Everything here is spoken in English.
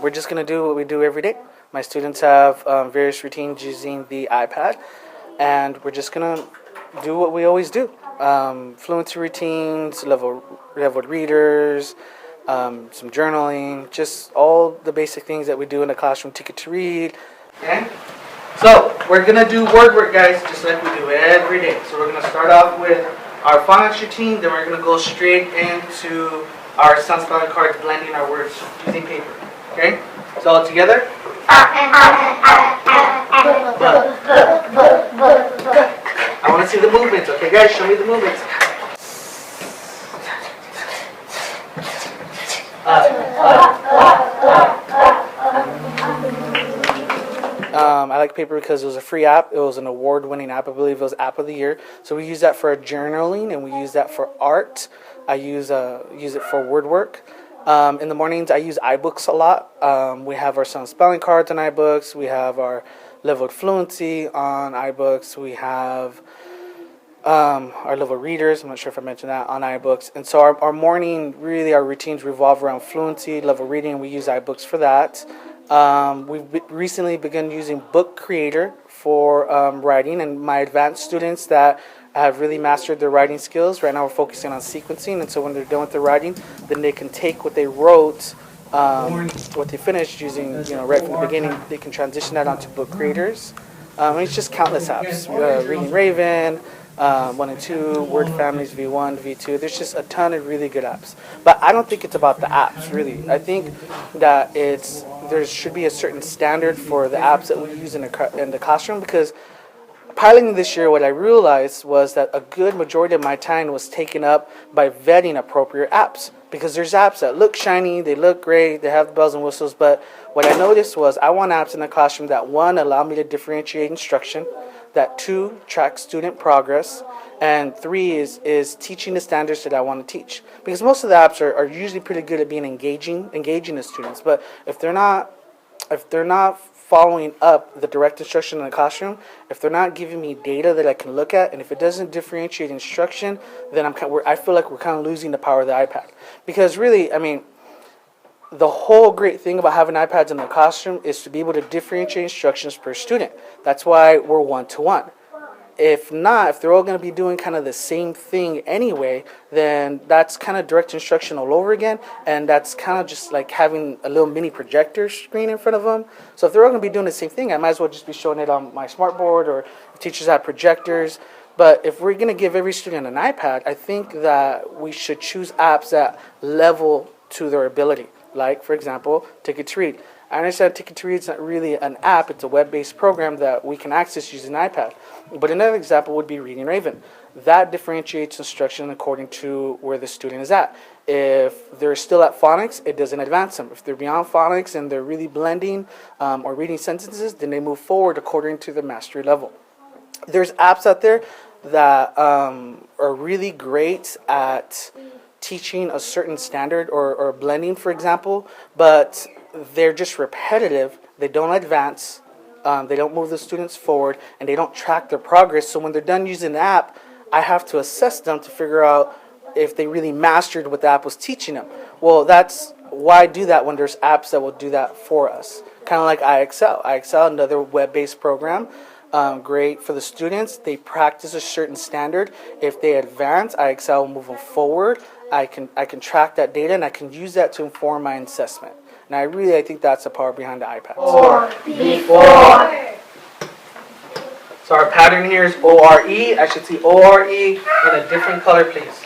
we're just going to do what we do every day. My students have various routines using the iPad, and we're just going to do what we always do. Fluency routines, leveled readers, some journaling, just all the basic things that we do in the classroom, ticket to read. Okay? So, we're going to do word work, guys, just like we do every day. So we're going to start off with our phonics routine, then we're going to go straight into our sound spelling cards, blending our words using paper. Okay? So all together. I want to see the movements. Okay, guys, show me the movements. I like paper because it was a free app. It was an award-winning app. I believe it was App of the Year. So we use that for journaling, and we use that for art. I use it for word work. In the mornings, I use iBooks a lot. We have our sound spelling cards on iBooks. We have our leveled fluency on iBooks. We have our level readers. I'm not sure if I mentioned that on iBooks. And so our morning, really, our routines revolve around fluency, level reading, and we use iBooks for that. We've recently begun using Book Creator for writing, and my advanced students that have really mastered their writing skills. Right now we're focusing on sequencing, and so when they're done with their writing, then they can take what they wrote, what they finished using, right from the beginning, they can transition that onto Book Creators. It's just countless apps. Reading Raven, 1 and 2, Word Families, V1, V2. There's just a ton of really good apps. But I don't think it's about the apps, really. I think that there should be a certain standard for the apps that we use in the classroom, because piloting this year, what I realized was that a good majority of my time was taken up by vetting appropriate apps. Because there's apps that look shiny, they look great, they have bells and whistles, but what I noticed was I want apps in the classroom that, one, allow me to differentiate instruction, that, two, track student progress, and three is teaching the standards that I want to teach. Because most of the apps are usually pretty good at being engaging the students, but if they're not following up the direct instruction in the classroom, if they're not giving me data that I can look at, and if it doesn't differentiate instruction, then I feel like we're kind of losing the power of the iPad. Because really, the whole great thing about having iPads in the classroom is to be able to differentiate instructions per student. That's why we're one-to-one. If not, if they're all going to be doing kind of the same thing anyway, then that's kind of direct instruction all over again, and that's kind of just like having a little mini projector screen in front of them. So if they're all going to be doing the same thing, I might as well just be showing it on my smartboard, or if teachers have projectors. But if we're going to give every student an iPad, I think that we should choose apps that level to their ability. Like, for example, Ticket to Read. I understand Ticket to Read is not really an app. It's a web-based program that we can access using an iPad. But another example would be Reading Raven. That differentiates instruction according to where the student is at. If they're still at phonics, it doesn't advance them. If they're beyond phonics and they're really blending or reading sentences, then they move forward according to the mastery level. There's apps out there that are really great at teaching a certain standard or blending, for example, but they're just repetitive. They don't advance. They don't move the students forward, and they don't track their progress. So when they're done using the app, I have to assess them to figure out if they really mastered what the app was teaching them. Well, that's why do that when there's apps that will do that for us. Kind of like iExcel. iExcel, another web-based program. Great for the students. They practice a certain standard. If they advance, iExcel will move them forward. I can track that data, and I can use that to inform my assessment. And I think that's the power behind the iPad. Before. So our pattern here is O-R-E. I should see O-R-E in a different color, please.